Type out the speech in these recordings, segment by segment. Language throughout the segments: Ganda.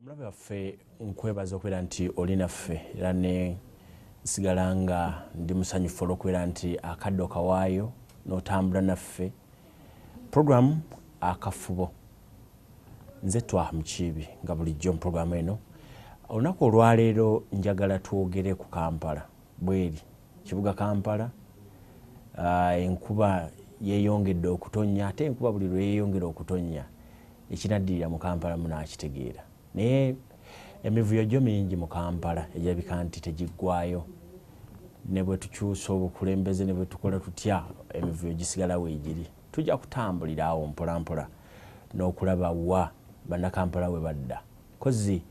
Omulabe waffe nkwebaza okubeera nti oli naffe era ne nsigala nga ndi musanyufu olw'okubeera nti akadde okawaayo n'otambula naffe. Program Akafubo nze Twaha Mukiibi nga bulijjo mu programu eno. Olunaku olwaleero njagala twogere ku Kampala bweri kibuga Kampala. Enkuba yeeyongedde okutonnya, ate enkuba buli lwe yeeyongera okutonnya ekinaddirira mu Kampala munaakitegeera. Naye emivuyo gyo mingi mu Kampala egirabika nti tegiggwaayo, ne bwe tukyusa obukulembeze ne bwe tukola tutya emivuyo gisigala weegiri. Tujja kutambulira awo mpola mpola n'okulaba wa bannakampala we badda. Kozi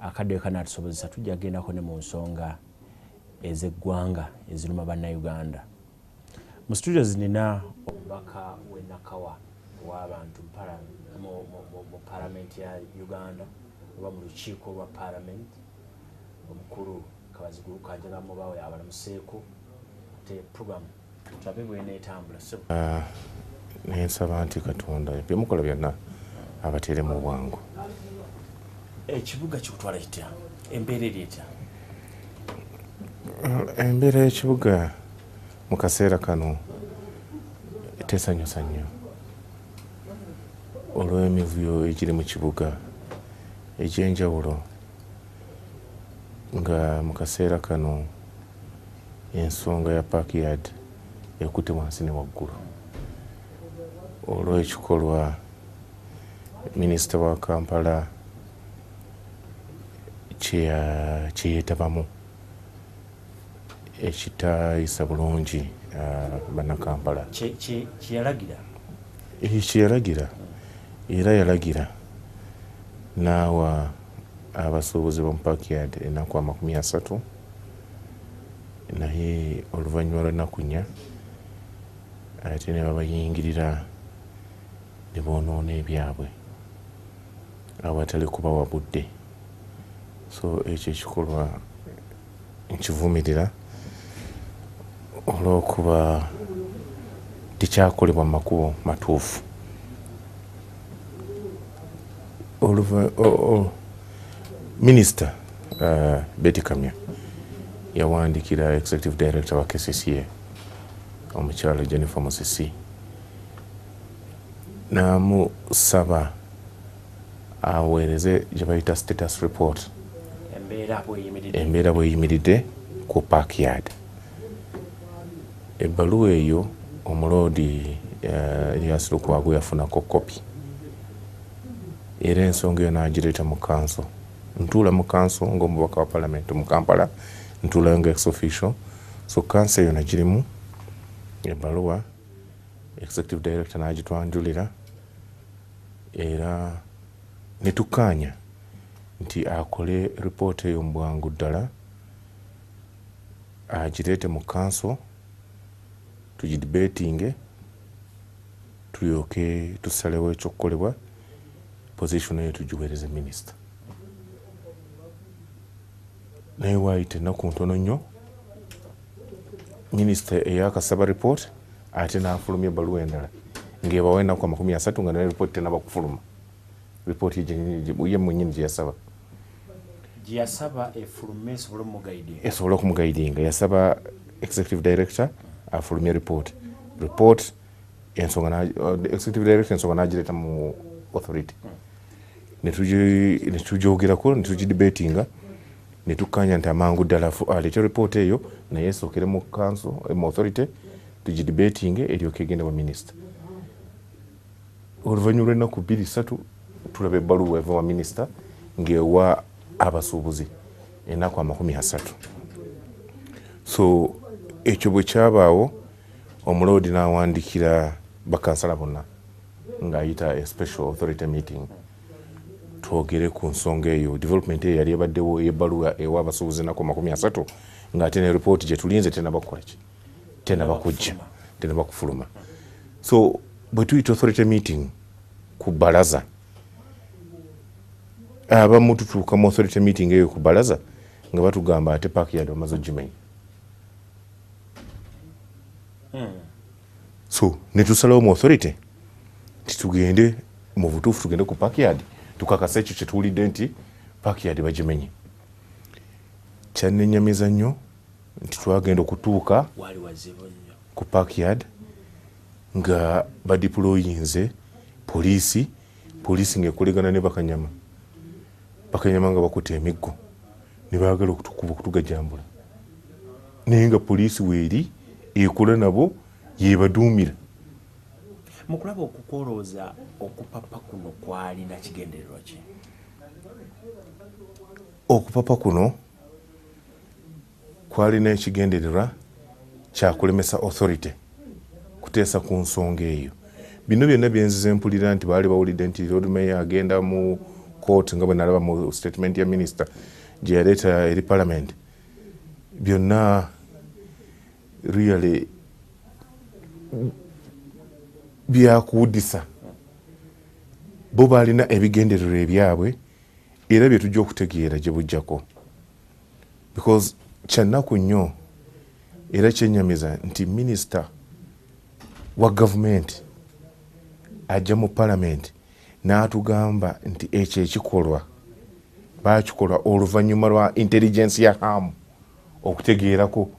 akadde kanaatusobozesa tujja kugendako ne mu nsonga ez'eggwanga eziruma bannayuganda. Mu studio nina omubaka w'e Nakawa w'abantu mu palamenti ya Uganda oba mu lukiiko lwa palamenti omukulu Kabazigulu Kanjala Mubawe abalamuseeko ate program tulabe bw'eneetambula. Nensaba nti Katonda byemukola byonna abateere mu bwangu. Ekibuga kikutwala kitya? Embeera eri etya? Embeera y'ekibuga mu kaseera kano tesanyusa nnyo olw'emivuyo egiri mu kibuga egy'enjawulo, nga mu kaseera kano ensonga ya Parkyard ekutte wansi ne waggulu olw'ekikolwa minisita wa Kampala kye yeetabamu ekitayisa bulungi bannakampala. Kyeyalagira era yalagira n'awa abasuubuzi b'omu Parkyard ennaku 30, naye oluvannyuma lw'ennaku 4 ate ne babayingirira ne boonoona ebyabwe awatali kubawa budde. So ekyo ekikolwa nkivumirira olw'okuba tekyakolebwa mu makubo matuufu. Minisita Betty Kamya yawandiikira Executive Director wa KCCA omukyala Jennifer Musisi n'amusaba aweereze gye bayita status report, embeera bw'eyimiridde ku Parkyard. Ebbaluwa eyo omuloodi Elias Lukwago yafunako kopi era ensonga eyo n'agireeta mu kanso. Ntuula mu kanso ng'omubaka wa palamenti mu Kampala, ntuulayo nga ex official. So kanso eyo nagirimu ebbaluwa, Executive Director n'agitwanjulira era ne tukkaanya nti akole ripoota eyo mu bwangu ddala agireete mu kanso tugidibeetinge tulyoke tusalewo ekyokukolebwa, position eyo tugiweereze minisita. Naye waayita ennaku ntono nnyo minisita eyakasaba report ate n'afulumya ebbaluwa endala ng'ebawa ennaku 30 nga naye report tenaba kufuluma. Report ye mwennyini gye yasaba efulume esobole okumugaidinga. Yasaba Executive Director afulumye report Executive Director ensonga n'agireeta mu authority. Ne tugyogerako ne tugidebatinga ne tukkaanya nti amangu ddala aleete report eyo naye esookere mu council mu authority tugidebatinge eryoke egende wa minisita. Oluvannyuma lw'ennaku 2-3 tulaba ebbaluwa eva wa minisita ng'ewa abasuubuzi ennaku 30. So ekyo bwe kyabaawo omuloodi n'awandiikira bakansala bonna ng'ayita a special authority meeting twogere ku nsonga eyo. Development eyo yali ebaddewo ey'ebbaluwa ewa abasuubuzi ennaku 30 ng'ate ne report gye tulinze tenaba kukola ki, tenaba kujja, tenaba kufuluma. So bwe tuyita authority meeting ku bbalaza, abamu tutuuka mu authority meeting eyo ku bbalaza nga batugamba ate Parkyard bamaze ogimenya. So ne tusalawo mu authority titugende mu butuufu tugende ku Parkyard tukakasa ekyo kye tuwulidde nti backyard bagimenye. Kyannenyamiza nnyo nti twagenda okutuuka ku backyard nga badiployinze poliisi ng'ekolegana ne Bakanyama nga bakuta emiggo ne baagala okutukuba okutugajambula, naye nga poliisi weeri ekola nabo yebaduumira. Mu kulaba okukolooza okupapa kuno kwalina kigendererwa ki? Okupapa kuno kwalina ekigendererwa kyakulemesa authority kuteesa ku nsonga eyo. Bino byonna byenzize mpulira nti baali bawulidde nti Lord Mayor agenda mu court nga bwe nalaba mu statement ya minister gye yaleeta eri parliament. Byonna really byakuwuddisa. Bo baalina ebigendererwa ebyabwe era bye tujja okutegeera gye bujjako, because kyannaku nnyo era kyennyamiza nti minisita wa gavumenti ajja mu parliament n'atugamba nti ekyo ekikolwa baakikola oluvannyuma lwa intelligence ya hamu okutegeerako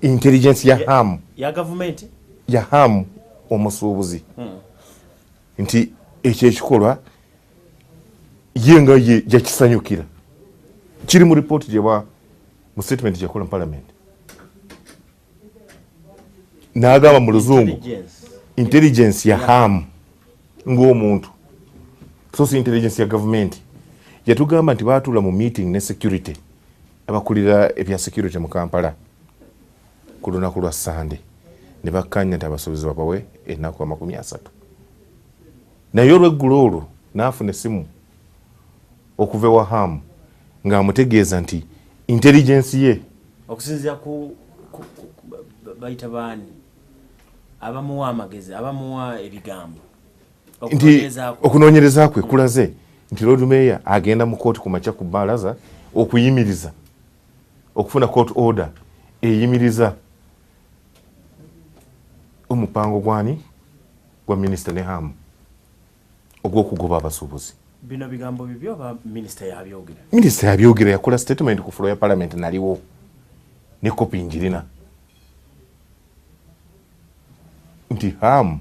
intelligence ya hamu ya gavumenti ya hamu omusuubuzi nti ekyo ekikolwa ye nga ye yakisanyukira. Kiri mu ripooti gyeba mu statement gyakola mu parliament. N'agamba mu luzungu intelligence ya hamu ng'omuntu, so si intelligence ya gavumenti. Yatugamba nti baatuula mu meeting ne security, abakulira ebya security mu Kampala ku lunaku lwa Sande, ne bakkanya nti abasuubuzi babawe ennaku 30. Naye olw'eggulo olwo n'afuna essimu okuva ewa hamu ng'amutegeeza nti intelligence ye okusinziira ku bayita baani abamuwa amagezi abamuwa ebigambo nti okunoonyereza kwe kulaze nti Lord Mayor agenda mu kooti ku makya ku bbalaza okuyimiriza okufuna court order eyimiriza omupango gwani gwa minisita ne hamu ogw'okugoba abasuubuzi. Bino bigambo bibyo ba minisita yabyogera. Minisita yabyogera, yakola statement ku floor ya parliament naliwo ne kopi njirina nti hamu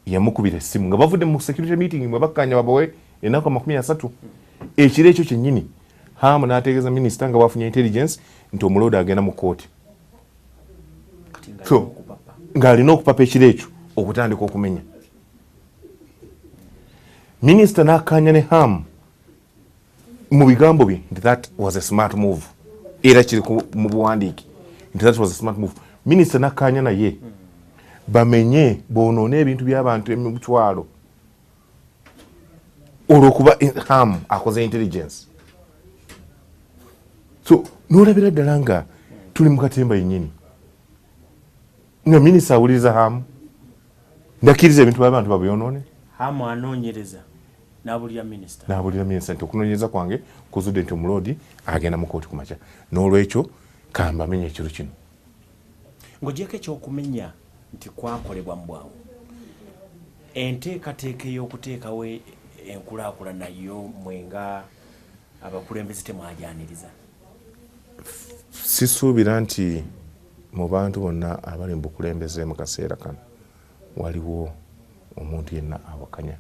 yamukubira essimu nga bavudde mu security meeting mwe bakkanya babawe ennaku 30. Ekiro ekyo kyennyini hamu n'ategeeza minisita nga bafunye intelligence nti omuloodi agenda mu kooti, so ng'alina okupapa ekiro ekyo okutandika okumenya. Minisita n'akkaanya ne hamu mu bigambo bye nti that was a smart move, era kiri mu buwandiiki nti that was a smart move. Minisita n'akkaanya naye bamenye boonoone ebintu by'abantu emitwalo olw'okuba hamu akoze intelligence. So n'olabira ddala nga tuli mu katemba yennyini nga minisita awuliriza hamu ndakkiriza ebintu by'abantu babyonoone. Hamu anoonyereza n'abulira minisita nti okunoonyereza kwange kuzudde nti omuloodi agenda mu kooti ku makya, n'olwekyo kambamenye ekiro kino. Ng'ogyeko ekyokumenya nti kwakolebwa mu bwangu, enteekateeka ey'okuteekawo enkulaakulana yo mwe nga abakulembeze temwajyaniriza? Sisuubira nti mu bantu bonna abali mu bukulembeze mu kaseera kano waliwo omuntu yenna awakanya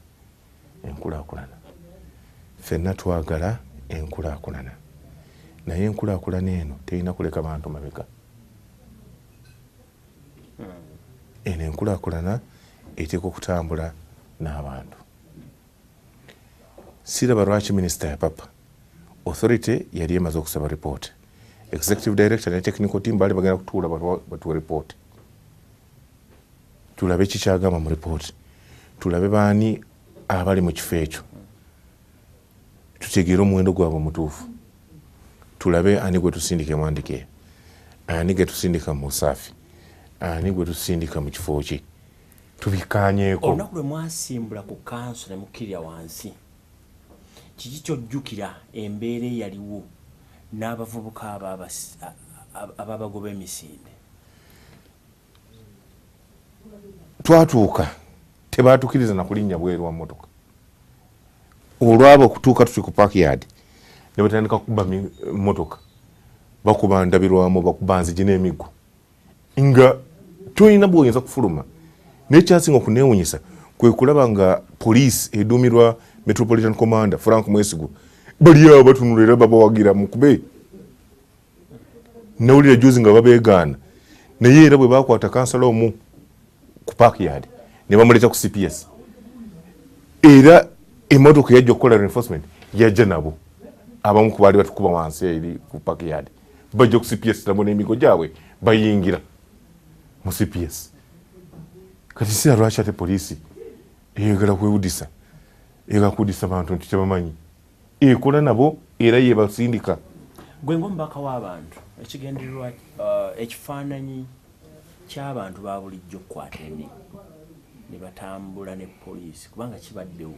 enkulaakulana. Ffenna twagala enkulaakulana, naye enkulaakulana eno terina kuleka bantu mabega. Eno enkulaakulana eteeka okutambula n'abantu. Siraba lwaki minisita yapapa. Authority yali emaze okusaba report. Executive director ne technical team baali bagenda kutuula batuwa report. Tulabe kikyagamba mu report. Tulabe baani abali mu kifo ekyo, tutegeera omuwendo gwabwe omutuufu. Tulabe ani gwe tusindika emwandike, ani gwe tusindika mu Musaafi, ani gwe tusindika mu kifo ki, tubikaanyeeko. Olunaku lwe mwasimbula ku kanso ne mukkirira wansi, kiki kyojjukira embeera eyaliwo n'abavubuka ababagoba emisinde? Twatuuka tebatukiriza na kulinnya bweru wa mmotoka. olwabo okutuuka tuli ku parkyard ne batandika kuba motoka bakuba ndabirwamu bakuba nzigi n'emiggo nga tolina bw'oyinza kufuluma nekyasinga okuneewunyisa kwe kulaba nga poliisi eduumirwa Metropolitan Commander Frank Mwesigu bali abo batunula era babawagira mukube nawulira juzi nga babeegaana naye era bwe bakwata kansala omu ku parkyard ne bamuleta ku CPS era emmotoka yajja okukola reinforcement yajja nabo abamu ku baali batukuba wansi eri ku parkyard bajja ku CPS nabo n'emigo gyabwe bayingira mu CPS kati si lwaki ate poliisi eyagala kwewudisa eyagala kuwudisa abantu nti tebamanyi ekola nabo era yebasindika gwe ng'omubaka w'abantu ekigendererwa ekifaananyi ky'abantu ba bulijjo okukwata ne batambula ne poliisi kubanga kibaddewo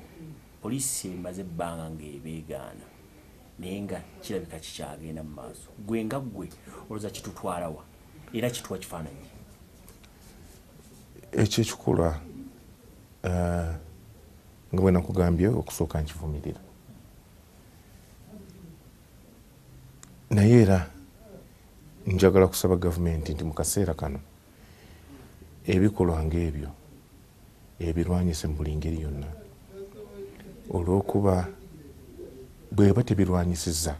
poliisi emaze ebbanga ng'ebeegaana naye nga kirabika kikyagenda mu maaso gwe nga gwe olowooza kitutwalawa era kituwa kifaananyi ekyo ekikolwa nga bwe nakugambye okusooka nkivumirira naye era njagala kusaba gavumenti nti mu kaseera kano ebikolwa ng'ebyo ebirwanyise mu buli ngeri yonna olw'okuba bweba tebirwanyisizza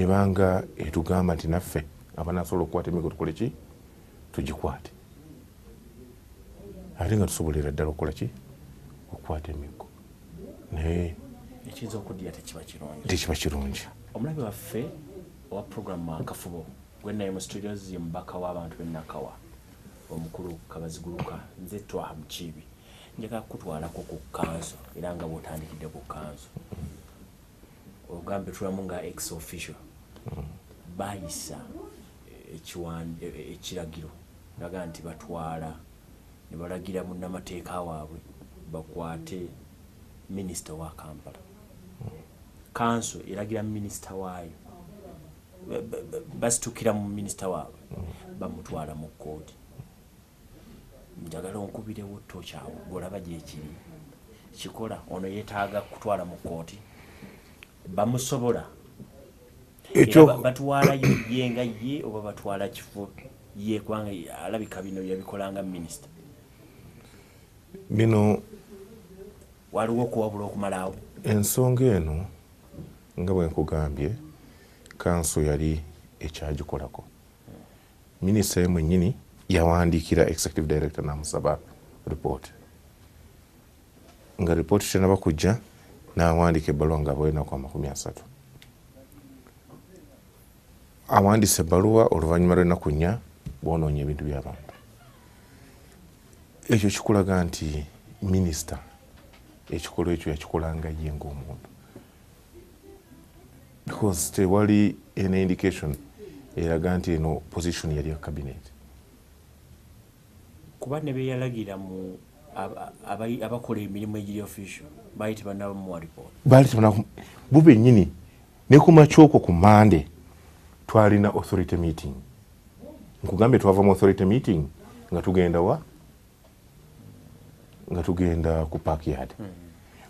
ebanga etugamba nti naffe abanaasobola okukwata emigo tukole ki tugikwate ate nga tusobolera ddala okukola ki okukwata emigo naye ekiyinza okuddiya tekiba kirungi omulabi waffe owa programu akafubo gwe naye mu studios ye mubaka w'abantu b'enakawa omukulu kabaziguluka nze twaha mukiibi njagala kukutwalako ku kanso era nga bw'otandikidde ku kanso ogambe tulamu nga ex official bayisa ekiragiro ndaga nti batwala ne balagira munnamateeka waabwe bakwate minisita wa Kampala kanso eragira minisita waayo basitukira mu minisita waabwe bamutwala mu kkooti njagala onkubirewo tokyawo olaba gyekiri kikola ono yeetaaga kutwala mu kkooti bamusobola batwala ye nga ye oba batwala kifo ye kubanga alabika bino yabikolanga minisita bino waliwo okuwabula okumalawo ensonga eno nga bwe nkugambye kanso yali ekyagikolako minisita ye mwennyini yawandiikira executive director namusaba report nga report tenaba kujja n'awandiika ebbaluwa nga bwenaku 30 awandiisa ebbaluwa oluvannyuma lw'ennaku 4 bwonoonya ebintu by'abantu ekyo kikulaga nti minisita ekikolwa ekyo yakikolanga ye ng'omuntu because tewali ena indication eraga nti eno position yali ya cabinet kuba ne beyalagira mu abakola emirimu egiri official baali tebanaba muwa report bo bennyini ne ku makyoko ku Monday twalina authority meeting nkugambye twava mu authority meeting nga tugenda ku parkyard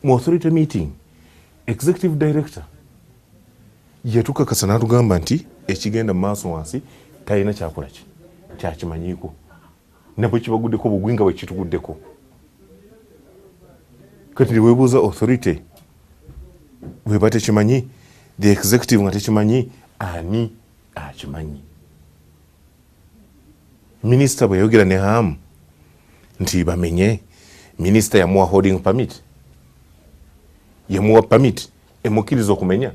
mu authority meeting executive director yatukakasa n'atugamba nti ekigenda mu maaso wansi talina kyakola ki kyakimanyiiko nabwe kibaguddeko bugwinga bwe kituguddeko kati weebuuza authority bweba tekimanyi the executive nga tekimanyi ani akimanyi minisita bwe yayogera ne hamu nti bamenye minisita yamuwa holding permit yamuwa permit emukkiriza okumenya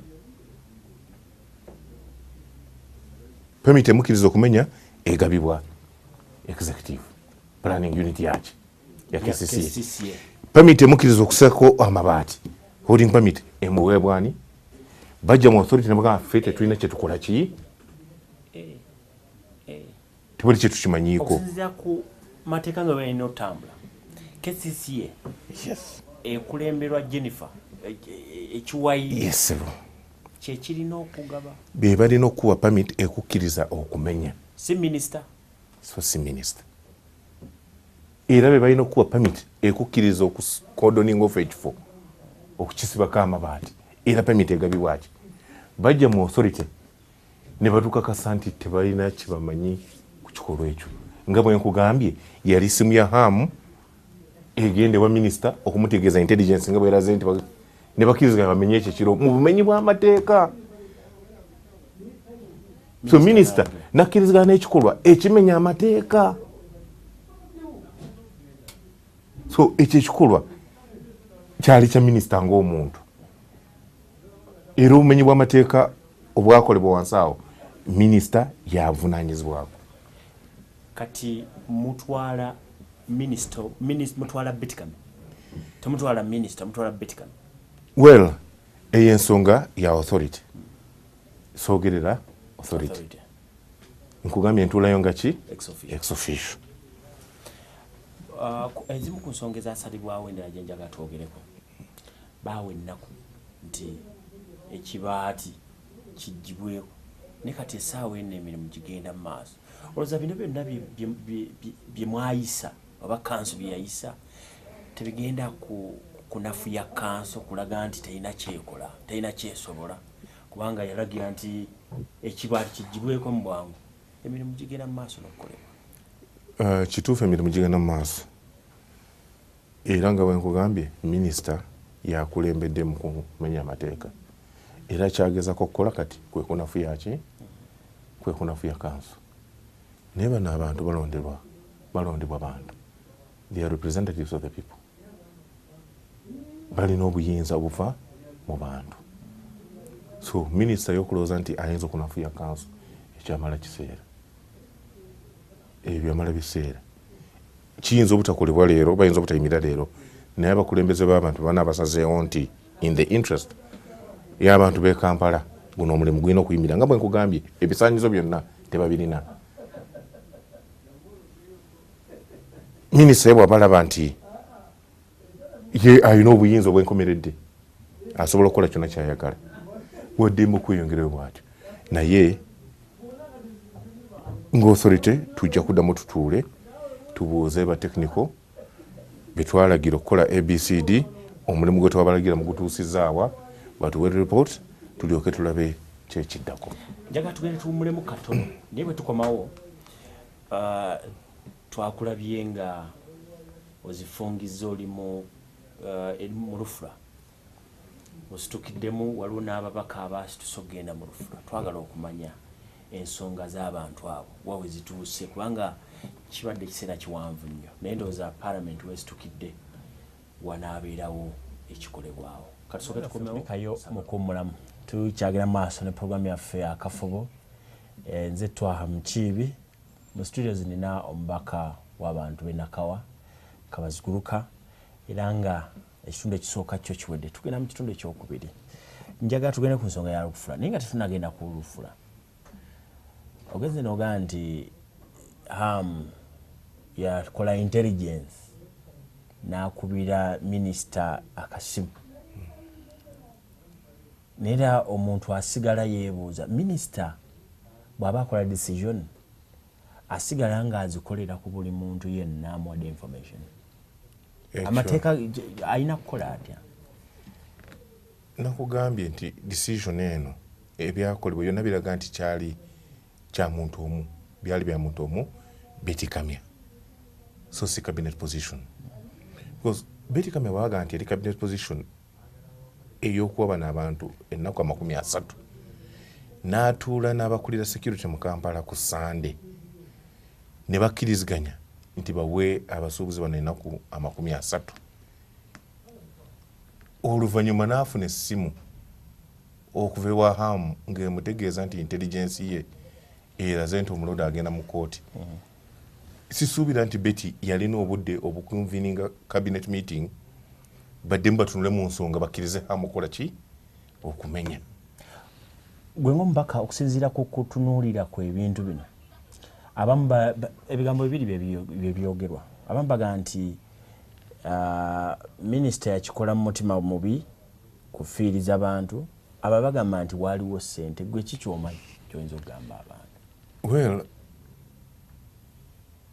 permit emukkiriza okumenya egabibwa executive planning unit yaki ya KCCA permit emukkiriza okusako amabaati holding permit emuweebwani bajja mu authority nebagamba ffe tetulina kyetukola ki tebali kyetukimanyiiko okusinziira ku mateeka nga balina otambula KCCA ekulemberwa Jennifer ekiwayi kyekirina okugaba be balina okuwa permit ekukkiriza okumenya si minisita so si minisita era be balina okuwa permit ekukkiriza okucordoning off ekifo okukisibako amabaati era pemiti egabibwaki bajja mu authority ne batukakasa nti tebalina kibamanyi ku kikolwa ekyo nga bwe nkugambye yali simu ya hamu egende wa minisita okumutegeeza intelligence nga bweraze nti ne bakkiriziganya bamenye ekyo kiro mu bumenyi bw'amateeka. So minisita nakkiriziganya n'ekikolwa ekimenya amateeka. So ekyo ekikolwa kyali kya minisita ng'omuntu era obumenyi bw'amateeka obwakolebwa wansi awo minisita yavunaanyizibwako. Kati mutwala minisita mutwala Betikame temutwala minisita mutwala Betikame. Well eyo ensonga ya authority soogerera authority nkugambye ntuulayo nga ki ex officio. Ezimu ku nsonga ezasalibwawo endala gye njaga twogereko baawe ennaku nti ekibaati kijjibweko ne kati essaawa eno emirimu gigenda mu maaso. Olowooza bino byonna bye mwayisa oba kanso bye yayisa tebigenda kunafuya kanso kulaga nti terina kyekola terina kyesobola kubanga yalagira nti ekibaati kijjibweko mu bwangu emirimu gigenda mu maaso n'okukolebwa. Kituufu emirimu gigenda mu maaso era nga bwe nkugambye minisita yakulembedde mu kumenya amateeka era kyagezako okukola kati kwe kunafuya ki kwe kunafuya kanso naye bano abantu balondebwa bantu they are representatives of the people balina obuyinza obuva mu bantu. So minisita y'okulowooza nti ayinza okunafuya kanso ekyamala kiseera ebyo byamala biseera kiyinza obutakolebwa leero bayinza obutayimira leero naye abakulembeze b'abantu bana basazeewo nti in the interest y'abantu b'e Kampala guno omulimu gulina okuyimira nga bwe nkugambye ebisaanyizo byonna tebabirina. Minisita bw'abalaba nti ye alina obuyinza obwenkomeredde asobola okukola kyonna kyayagala waddemu okweyongerayo bwatyo naye ng'authority tujja kuddamu tutuule tubuuze ba technical betwalagira okukola ABCD omulimu gwe twabalagira mu gutuusizaawa batuwe report tulyoke tulabe kyekiddako. Njaga tugende tuwummulemu katono naye bwe tukomawo twakulabye nga ozifungizza oli mu Lufula ositukiddemu waliwo n'ababaka abaasitusa okugenda mu Lufula twagala okumanya ensonga z'abantu abo wawe zituuse kubanga kibadde ekiseera kiwanvu nnyo naye ndowooza Parliament wesitukidde wanaabeerawo ekikolebwawo. Katusooke tukomekayo mu kuwummulamu tukyagira maaso ne programu yaffe Akafubo. Nze Twaha Mukiibi mu studios nina omubaka w'abantu b'e Nakawa Kabaziguruka era nga ekitundu ekisooka kyo kiwedde tugenda mu kitundu ekyokubiri. Njagala tugende ku nsonga ya Lufula naye nga tetunagenda ku Lufula ogenze n'ogaa nti yakola intelligence n'akubira minisita akasimu naye omuntu asigala yeebuuza minisita bw'aba akola decision asigala nga azikolera ku buli muntu yenna amuwadde information. Amateeka alina kukola atya? Nakugambye nti decision eno ebyakolebwa byonna biraga nti kyali kya muntu omu byali bya muntu omu Betikame so si cabinet position because Betikame waaga nti eri cabinet position ey'okuwaba n'abantu ennaku 30 n'atuula n'abakulira security mu Kampala ku Sunday ne bakkiriziganya nti bawe abasuubuzi bano ennaku 30 oluvannyuma n'afuna essimu okuva ewa hamu ng'emutegeeza nti intelligence ye eraze nti omuloodi agenda mu kooti. Sisuubira nti Betty yalina obudde obukonveninga cabinet meeting baddemu batunule mu nsonga bakkirize hamu okukola ki okumenya. Gwe ng'omubaka okusinziira ku kutunuulira ku ebintu bino abamu ebigambo bibiri bye byogerwa abamu baga nti minisita yakikola mu mutima mubi kufiiriza abantu aba bagamba nti waaliwo ssente. Gwe kikyomanyi kyoyinza okugamba abantu? Well,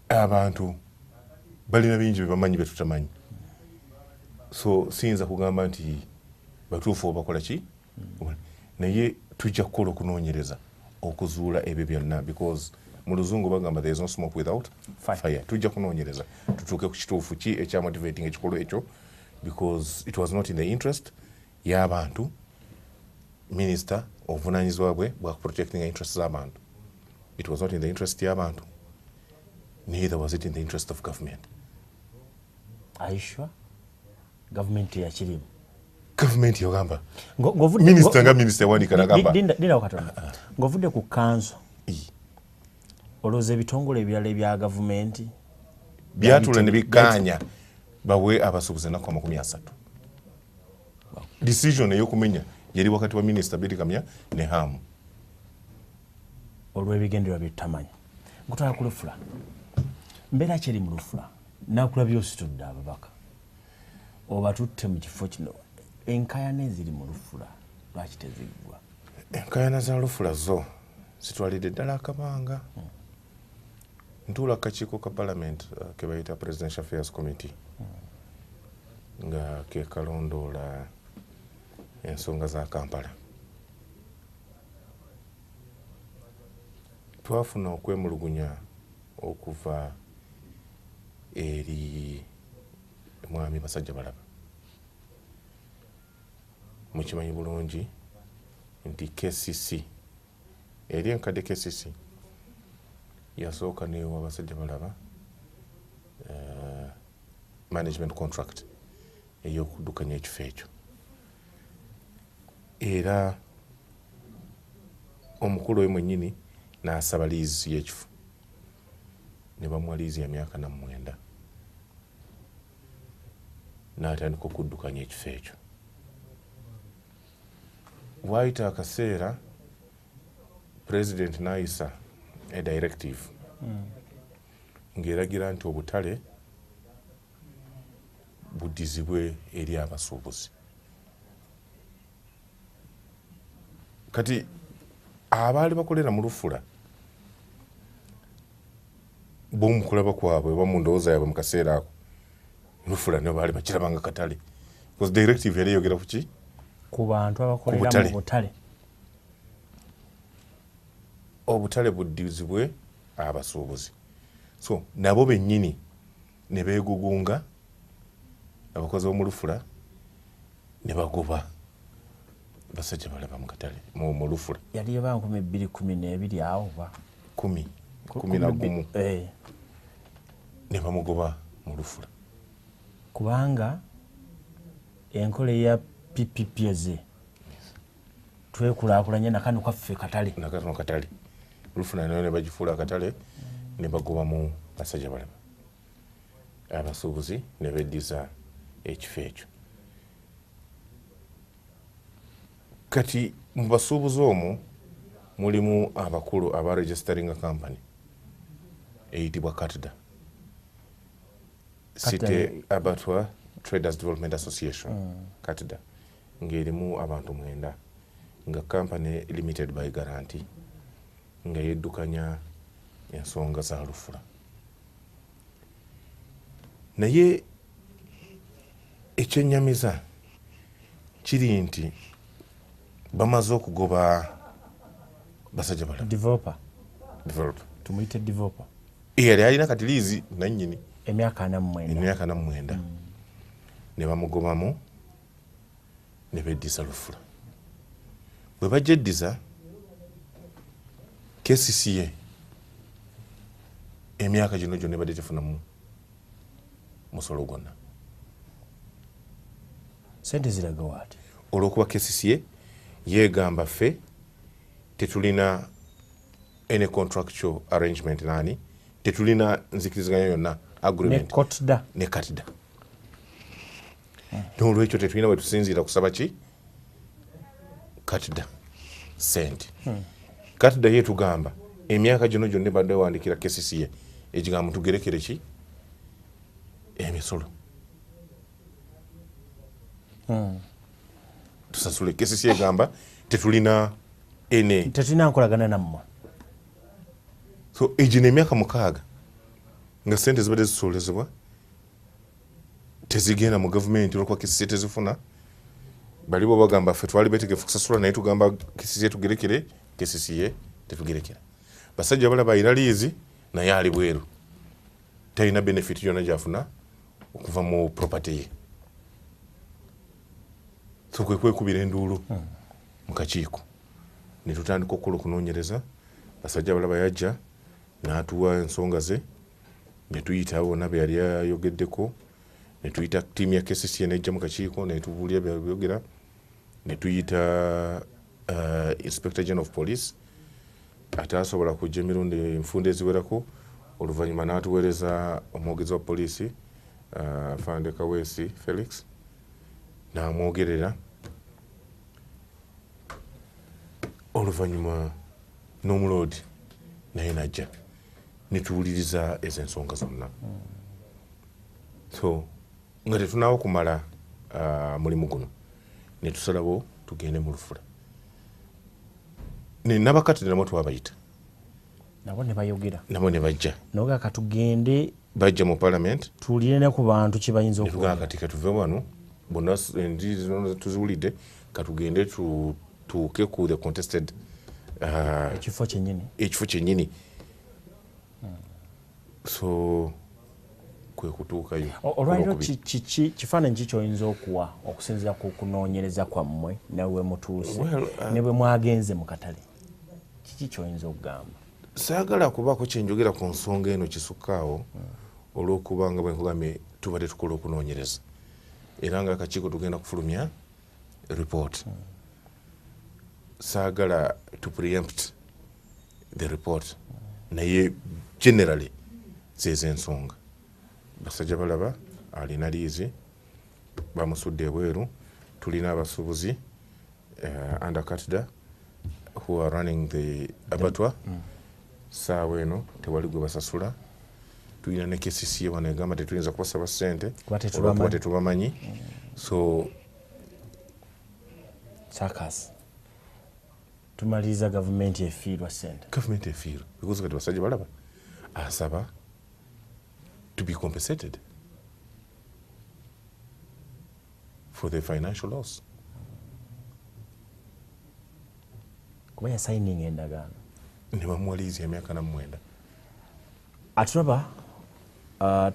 abantu balina bingi bye bamanyi bye tutamanyi so siyinza kugamba nti batuufu obakola ki naye tujja kukola okunoonyereza okuzuula ebyo byonna because mu luzungu bagamba there is no smoke without fire. Tujja kunoonyereza tutuuke ku kituufu ki ekyamotivating ekikolwa ekyo because it was not in the interest y'abantu. Minister obuvunaanyizibwa bwe bwa protecting the interests z'abantu. It was not in the interest y'abantu, neither was it in the interest of government. Are you sure? Government yakirimu. Government yogamba. Minister nga minister wanika nagamba. Dinda wakatona. Ngovudde ku kanzo. Olowooza ebitongole ebirala ebya gavumenti byatula ne bikkaanya bawe abasuubuzi ennaku 30. Decision ey'okumenya yali wakati wa Minister Betty Kamya ne Hamu. Olw'ebigendererwa bye tutamanyi. Nkutwala ku Lufula. Mbeera ki eri mu Lufula? Naakulabye ositudde ababaka. Oba tutte mu kifo kino. Enkaayana eziri mu Lufula lwaki teziggwa? Enkaayana za Lufula zo zitwalidde ddala akabanga. Ntuula kakiiko ka Parliament ke bayita Presidential Affairs Committee nga ke kalondoola ensonga za Kampala. Twafuna okwemulugunya okuva eri mwami Basajjabalaba. Mukimanyi bulungi nti KCC eri enkadde KCC yasooka newa Basajjabalaba management contract ey'okuddukanya ekifo ekyo. Era omukulu we mwennyini n'asaba liizi y'ekifo ne bamuwa liizi ya myaka 9 n'atandika okuddukanya ekifo ekyo. Waayita akaseera President n'ayisa a directive ng'eragira nti obutale buddizibwe eri abasuubuzi. Kati abaali bakolera mu Lufula b'omukulaba kwabwe oba mu ndowooza yaabwe mu kaseera ako Lufula ne baali bakirabanga katale because directive yali eyogera ku ki? Ku bantu abakolera mu butale. Obutale buddizibwe abasuubuzi. So nabo bennyini ne beegugunga abakozi b'omu Lufula ne bagoba Basajjabalaba mu katale mu Lufula. Yali yaba 2012 awo ba 11 ne bamugoba mu Lufula kubanga enkola ya PPPZ twekulaakulanya nakano kwaffe katale nakano katale Lufula ne bagifuula akatale ne bagoba mu Basajjabalaba. Abasuubuzi ne beddiza ekifo ekyo. Kati mu basuubuzi omwo mulimu abakulu aba registering company eyitibwa Katda. City Abattoir Traders Development Association Katda ng'erimu abantu 9 nga company limited by guarantee nga yeddukanya ensonga za Lufula. Naye ekyennyamiza kiri nti bamaze okugoba Basajjabalaba. Developer. Tumuyite developer. Yali alina kati liizi nannyini emyaka 49 ne bamugobamu ne beddisa Lufula. Bwe bagyeddiza KCCA emyaka gino gyonna badde tefunamu musolo gwonna. Sente ziraga waati olw'okuba KCCA yeegamba ffe tetulina any contractual arrangement nani tetulina nzikiriziganya yonna agreement ne Katda. N'olwekyo tetulina bwe tusinziira kusaba ki Katda sente. Katda yeetugamba emyaka gino gyonna badde wandikira KCCA ekigamba tugerekere ki emisolo tusasule. KCCA egamba tetulina tetulina nkolagana nammwe. So egyo n'emyaka 6 nga sente zibadde zisoolezebwa tezigenda mu gavumenti olwokuba KCCA tezifuna bali bo bagamba ffe twali betegefu kusasula naye tugamba KCCA tugerekere KCCA tetugerekera basajja balaba ayina liizi naye ali bweru talina benefit yonna gyafuna okuva mu property ye so kwe kwekubira enduulu mu kakiiko ne tutandika okukola okunoonyereza basajja balaba yajja n'atuwa ensonga ze ne tuyita bonna be yali ayogeddeko ne tuyita ttiimu ya KCCA nejja mu kakiiko ne tubuulira byogera ne tuyita Inspector General of Police atasobola kujja emirundi enfunda eziwerako oluvannyuma n'atuweereza omwogezi wa poliisi Afande Kaweesi Felix n'amwogerera oluvannyuma n'omuloodi naye najja netuwuliriza ezo ensonga zonna so nga tetunaawo kumala mulimu guno netusalawo tugende mu lufula nabakati namwe twabayita nabo ne bayogera nabo ne bajja noga katugende bajja mu parliament tuwulire ne ku bantu kye bayinza okukola kati katuve wano bonna endi zino tuziwulidde katugende tuuke ku the contested ekifo kyennyini so kwe kutuukayo olwaliro kifaananyi ki kyoyinza okuwa okusinziira ku kunoonyereza kwammwe newe mutuuse ne bwe mwagenze mu katale kiki kyoyinza okugamba saagala kubaako kyenjogera ku nsonga eno kisukkaawo olw'okuba nga bwenkugambye tubadde tukola okunoonyereza era nga akakiiko tugenda kufulumya report saagala to preempt the report naye generally zezo ensonga basajja balaba alina liizi bamusudde ebweru tulina abasuubuzi undercutda who are running the abattoir saawa eno tewali gwe basasula tulina ne KCCA wano egamba tetuyinza kubasaba ssente olwokuba tetubamanyi so sakas tumaliriza gavumenti efiirwa ssente because kati basajja balaba asaba to be compensated for the financial loss kuba yasayininga endagaano ne bamuwa liizi emyaka 9 atulaba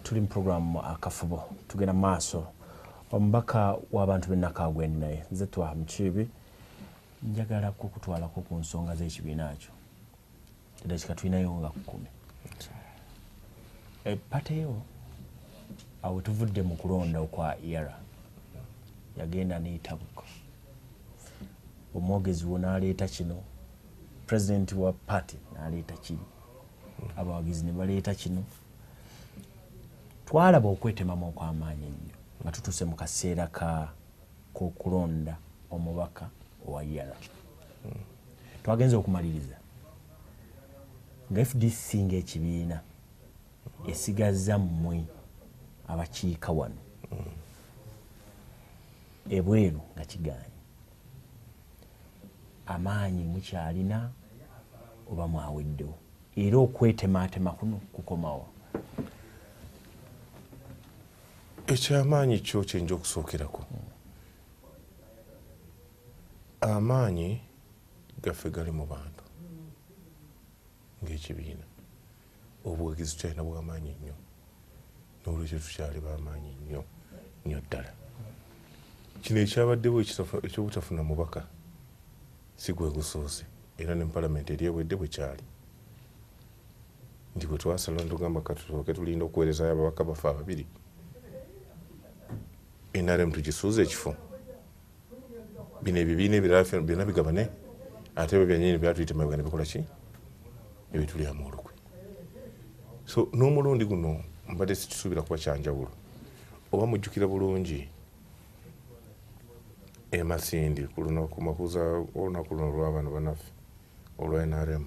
tuli mu programu akafubo tugenda maaso omubaka w'abantu b'ennakaago endi naye nze twaha mukiibi njagala kukutwalako ku nsonga z'ekibiina kyo edakika tulinayo nga 10 pateyo awo tuvudde mu kulonda okwa era yagenda n'etabuka omwogezi wo n'aleeta kino president wa party n'aleeta kiri abawagizi ne baleeta kino twalaba okwetemamu okw'amaanyi ennyo nga tutuuse mu kaseera k'okulonda omubaka owa yara twagenza okumaliriza nga FDC ng'ekibiina esigazza mmwe abakiika wano ebweru nga kigaanye amaanyi mukyalina oba mwaweddewo era okwetematema kuno kukomawo ekyamaanyi kyo kyenja okusookerako amaanyi gaffe gali mu bantu ng'ekibiina obuwagizi tukyalina bw'amaanyi nnyo n'olwekyo tukyali b'amaanyi nnyo ddala kino ekyabaddewo ekyobutafuna mubaka si gwe gusoose era ne palamenti eryewedde bwe kyali nti bwe twasala ntugamba katusooke tulinda okuweerezayo ababaka baffe ababiri NRM tugisuuza ekifo bino ebibiina ebirala byonna bigabane ate ebyo byannyini byatuyitema bigane bikola ki ebitulyamu olukwe so n'omulundi guno mbadde sikisuubira kuba kyanjawulo oba mujjukira bulungi Masindi ku makuza olunaku luno olw'abaana banaffe olwa NRM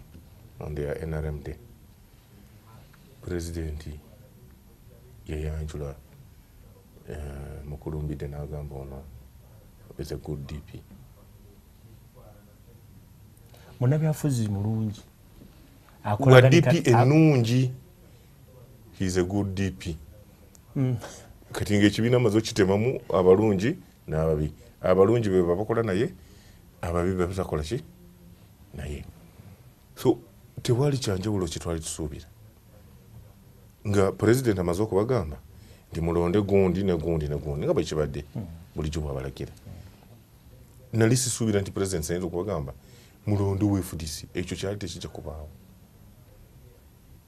on their NRM day pulezidenti yayanjula mukulumbidde n'agamba ono is a good DP munnabyafuzi mulungi wa DP ennungi he is a good DP kati ng'ekibiina amaze okitemamu abalungi n'ababi abalungi be babakola naye ababi batakola ki naye. So tewali kyanjawulo kyetwali tusuubira nga president amaze okubagamba nti mulonde gundi ne gundi ne gundi nga bwekibadde bulijjo bwabalagira. Nali sisuubira nti president ayinza okubagamba mulonde wa FDC, ekyo kyali tekijja kubaawo.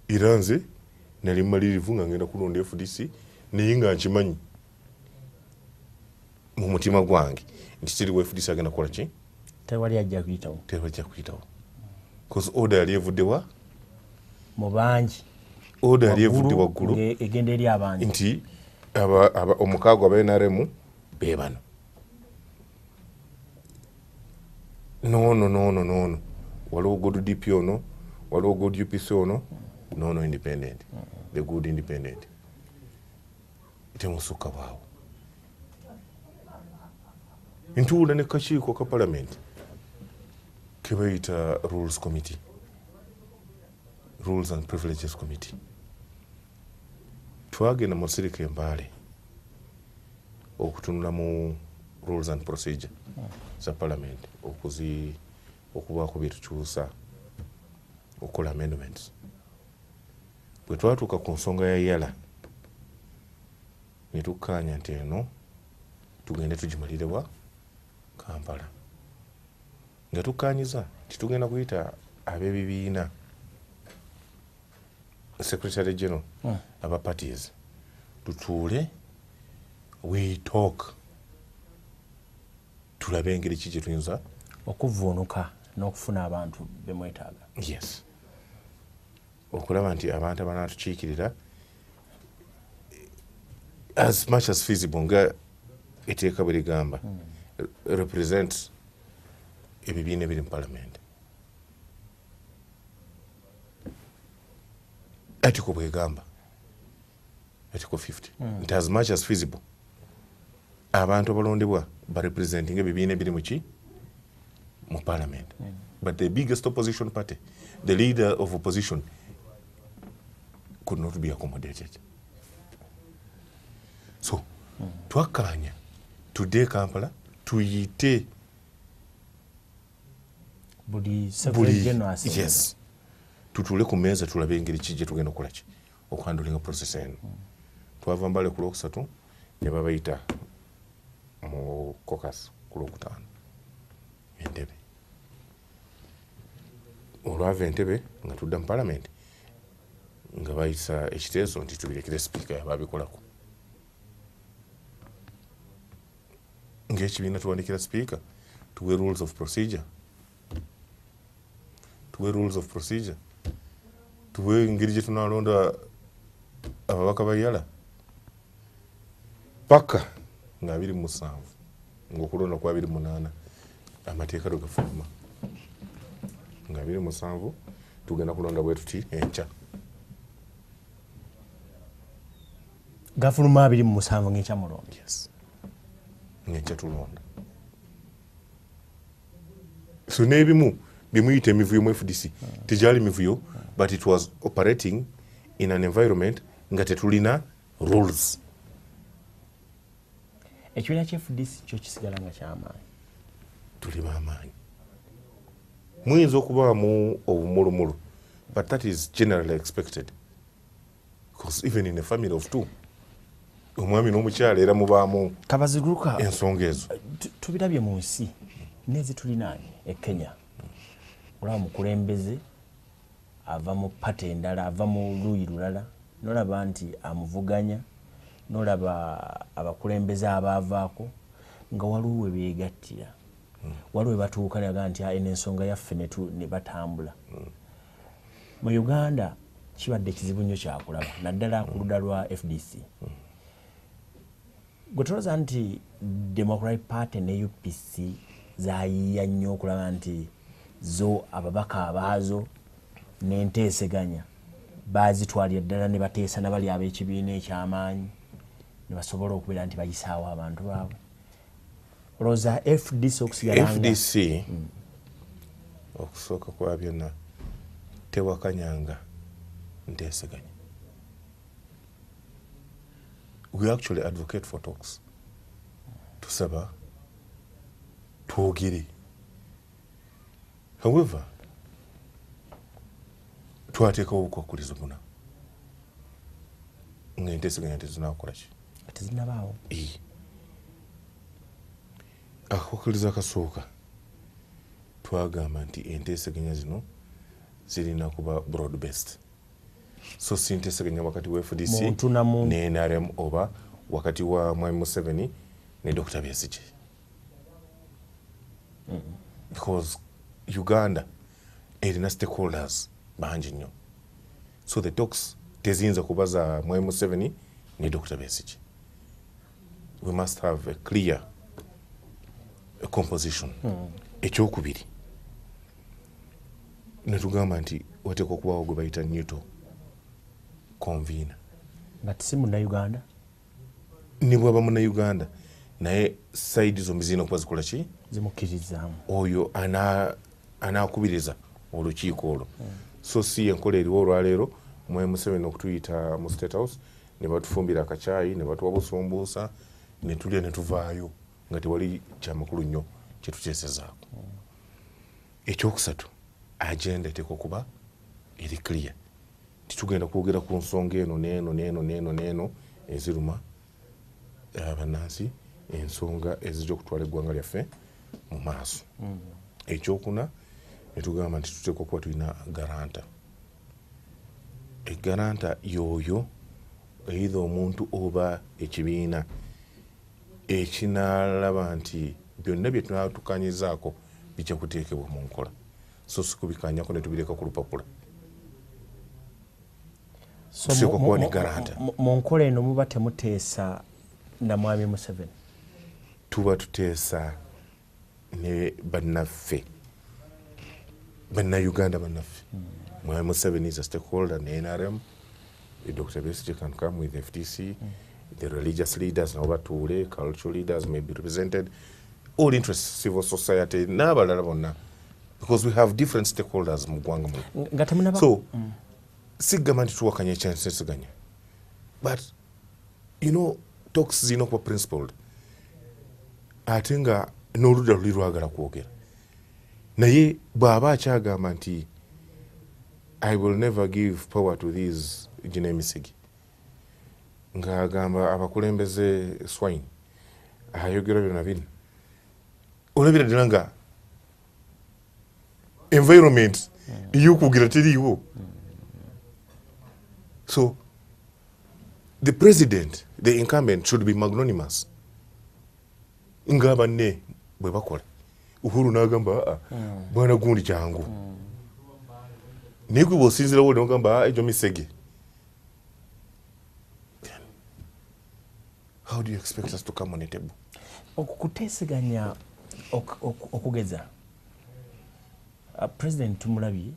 Era nze nali mmalirivu nga ngenda kulonda FDC naye nga nkimanyi mu mutima gwange nti kiriwo FDC agenda kukola ki? Tewali ajja kuyitawo. Tewali ajja kuyitawo. Because order yali evudde wa? Mu bangi. Order yali evudde waggulu egenda eri abangi nti omukaago aba NRM be bano. No. Waliwo good DP ono, waliwo good UPC ono, no independent. The good independent. Temusukka bwawo. Ntuula ne kakiiko ka parliament ke bayita rules committee, rules and privileges committee. Twagenda mu sirika embaale okutunula mu rules and procedure za parliament okubaako bye tukyusa okukola amendments. Bwe twatuuka ku nsonga ya yala ne tukkaanya nti eno tugende tugimalire wa Kampala. Nga tukkaanyiza titugenda kuyita ab'ebibiina secretary general aba parties tutuule we talk tulabe engeri ki gye tuyinza okuvuunuka n'okufuna abantu bemwetaaga. Yes, okulaba nti abantu abanatukiikirira as much as feasible nga etteeka bwe ligamba represent ebibiina ebiri mu parliament. Article bwegamba article 50 nti as much as feasible abantu abalondebwa barepresenting ebibiina ebiri mu parliament. But the biggest opposition party, the leader of opposition, could not be accommodated. So twakkaanya today Kampala tuyite buli secretary general. Yes, tutuule ku mmeeza tulabe engeri ki gye tugenda okukola ki okuhandulinga process eno. Twava Mbale ku Lwokusatu ne babayita mu caucus ku Lwokutaano Entebbe. Olwava Entebbe nga tudda mu parliament nga bayisa ekiteeso nti tubirekere speaker yababikolako. Ng'ekibiina tuwandikira speaker tuwe rules of procedure, tuwe engeri gye tunalonda ababaka ba yala paka nga 27 ng'okulonda kwa 28 amateeka tugafuluma nga 27 tugenda kulonda bwe tuti enkya. Gafuluma 27 ng'enkya mulonda. Yes, ng'enkya tulonda. So n'ebimu bimuyita emivuyo mu FDC tegyali mivuyo, but it was operating in an environment nga tetulina rules. Ekibiina kya FDC kyo kisigala nga ky'amaanyi. Tuli b'amaanyi. Muyinza okubaamu obumulumulu, but that is generally expected. Because even in a family of two, omwami n'omukyala era mubaamu Kabaziguruka ensonga ezo. Tubirabye mu nsi nezi tulinaanye e Kenya. Olaba mukulembeze ava mu pate endala, ava mu luuyi lulala, nolaba nti amuvuganya, nolaba abakulembeze abaavaako nga waliwo we beegattira, waliwo we batuuka naga nti n'ensonga yaffe ne batambula. Mu Uganda kibadde kizibu nnyo kyakulaba naddala ku ludda lwa FDC. Gwe tulowooza nti Democratic Party ne UPC zaayiya nnyo okulaba nti zo ababaka abaazo n'enteeseganya baazitwalira ddala ne bateesa nabali ab'ekibiina eky'amaanyi ne basobola okubeera nti bayisaawo abantu baabwe. Olowooza FDC okusigalanga FDC okusooka kwa byonna tewakanyanga nteeseganya. We actually advocate for talks. Tusaba twogere. However, twateekawo okwakulizibuna ng'enteeseganya tezinakola ki? Tezinabaawo. Akakwakaliza akasooka twagamba nti enteeseganya zino zirina kuba broad based, so si nteeseganya wakati wa FDC ne NRM oba wakati wa Mwami Museveni ne Dr. Besigye. Because Uganda erina stakeholders bangi nnyo, so the talks teziyinza kuba za Mwami Museveni ne Dr. Besigye. We must have a clear composition. Ekyokubiri netugamba nti wateekwa okubawo gwe bayita neutral convener. Nga si Munnayuganda? Ne bw'aba Munnayuganda naye sayidi zombi zirina okuba zikola ki? Zimukkirizaamu. Oyo anaakubiriza olukiiko olwo. So si enkola eriwo olwaleero Mwami Museveni okutuyita mu State House ne batufumbira akacaayi ne batuwa busumbuusa ne tulya ne tuvaayo nga tewali kyamakulu nnyo kye tuteesezaako. Ekyokusatu, agenda eteekwa okuba eri clear. Titugenda kwogera ku nsonga eno n'eno eziruma abannansi, ensonga ezijja okutwala eggwanga lyaffe mu maaso. Ekyokuna ne tugamba nti tuteekwa kuba tulina garanta. Egaranta y'oyo either omuntu oba ekibiina ekinaalaba nti byonna bye tunatukanyizaako bijja kuteekebwa mu nkola, so si kubikanyako ne tubireka ku lupapula. Tuteekwa kuba ne garanta. Mu nkola eno muba temuteesa na Mwami Museveni? Tuba tuteesa ne bannaffe, Bannayuganda bannaffe. Mwami Museveni is a stakeholder, ne NRM, Dr. Besigye can come with FDC, the religious leaders nabo batuule, cultural leaders may be represented, all interests, civil society, n'abalala bonna, because we have different stakeholders mu ggwanga muno. So sigamba nti tuwakanya ekyanteeseganya, but you know talks zirina okuba principled, ate nga n'oludda luli lwagala kwogera. Naye bw'aba akyagamba nti I will never give power to these Gine Misigi, ng'agamba abakulembeze swine, ayogera byonna bino, olabira ddala nga environment y'okwogera teriiwo. So the president, the incumbent, should be magnanimous nga banne bwe bakola. Uhuru n'agamba bwana gundi kyangu, naye gwe bw'osinzirawo n'ogamba ejo Misege. How do you expect us to come on a table? Okuteeseganya okugeza President tumulabye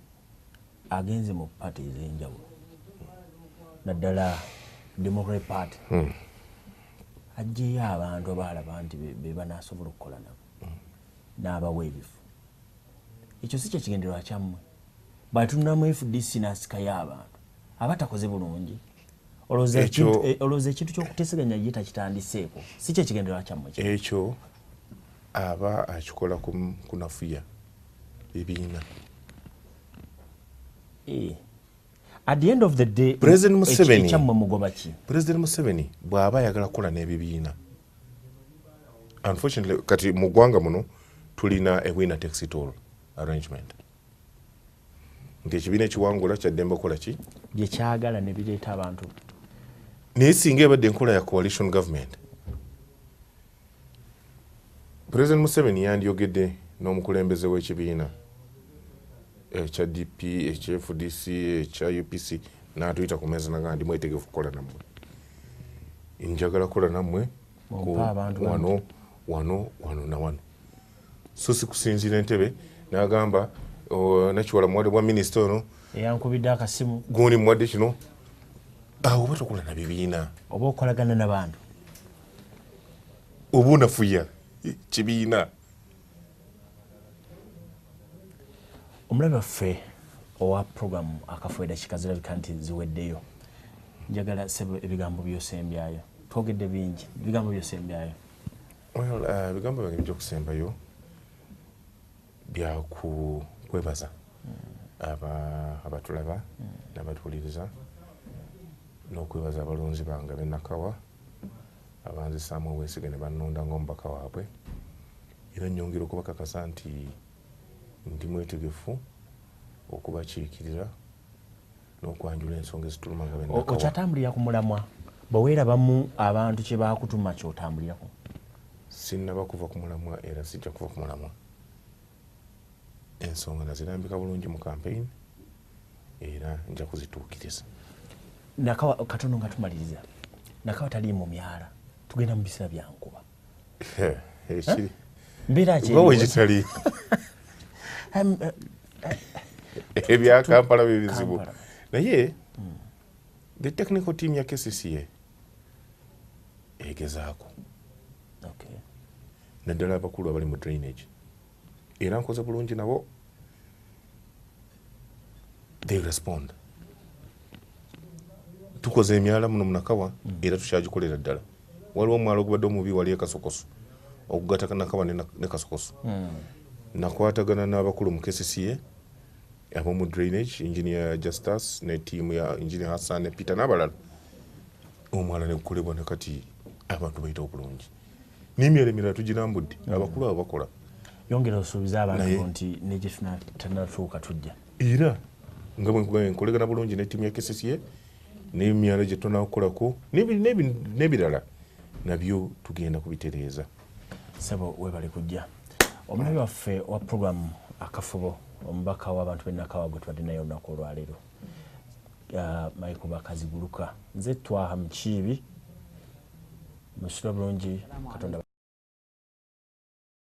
agenze mu party ez'enjawulo, naddala Democratic Party, aggyeyo abantu abaalaba nti be banaasobola okukola nabo n'abawa ebifo. Ekyo si kye kigendererwa kyammwe. Bw'atununamu FDC n'asikayo abantu abatakoze bulungi, olowooza ekintu ky'okuteeseganya ye takitandiseeko, si kye kigendererwa kyammwe. Ekyo aba akikola kunafuya ebiina. At the end of the day, President Museveni, ekyammwe mugoba ki? President Museveni bw'aba ayagala kukola n'ebibiina, unfortunately kati mu ggwanga muno tulina a winner takes it all arrangement. Ng'ekibiina ekiwangula kyaddembe okukola ki? Bye kyagala ne bireeta abantu. Naye singa ebadde enkola ya coalition government, President Museveni yandyogedde n'omukulembeze w'ekibiina ekya DP, ekya FDC, ekya UPC, n'atuyita ku meeza n'agamba ndi mwetegefu kukola nammwe. Njagala kukola nammwe wano na wano. So si kusinziira entebe n'agamba Nakiwala muwadde bwa minisita ono eyankubidde akasimu, gundi muwadde kino. Awo oba tokola na bibiina, oba okolagana n'abantu, oba onafuya kibiina. Omulabe waffe owa programu Akafuuyo Dakiika zirabika nti ziweddeyo. Njagala sebo ebigambo by'osembyayo. Twogedde bingi, ebigambo by'osembyayo. Well, ebigambo byange by'okusembayo bya kwebaza abatulaba n'abatuwuliriza n'okwebaza abalonzi bange b'Nakawa abanzisaamu obwesige ne bannonda ng'omubaka waabwe era nnyongera okubakakasa nti ndi mwetegefu okubakiikirira n'okwanjula ensonga ezituluma nga b'Nakawa. Okyatambulira ku mulamwa bweweerabamu abantu kye baakutuma kyotambulirako? Sinnaba kuva ku mulamwa era sijja kuva ku mulamwa. Ensonga nazirambika bulungi mu campaign era nja kuzituukiriza. Nakawa katono nga tumaliriza, Nakawa tali mu myala, tugenda mu biseera bya nkuba. Ekiri mbeera ki wewe gitali ebya Kampala bizibu naye the technical team ya KCCA egezaako naddala abakulu abali mu drainage era nkoze bulungi nabo, they respond. Tukoze emyala muno mu Nakawa era tukyagikolera ddala. Waliwo omwalo ogubadde omubi wali Kasokoso okugattaka Nakawa ne Kasokoso. Nakwatagana n'abakulu mu KCCA ab'omu drainage, engineer Justus ne team ya engineer Hassan ne Peter n'abalala, omwala ne gukolebwa ne kati abantu bayita obulungi. N'emyala emirala tugirambudde abakulu abo bakola. Yongera osuubiza abantu nti negye tanatuuka tujja. Era nga bwe nkugambye nkolegana bulungi ne ttiimu ya KCCA n'emyala gye tunakolako n'ebirala nabyo tugenda kubitereeza. Sebo webale kujja. Omulabi waffe wa programu Akafubo, omubaka w'abantu b'Nakawa gwe tubadde naye olunaku olwaleero, Michael Bakaziguluka. Nze Twaha Mukiibi, musula bulungi Katonda.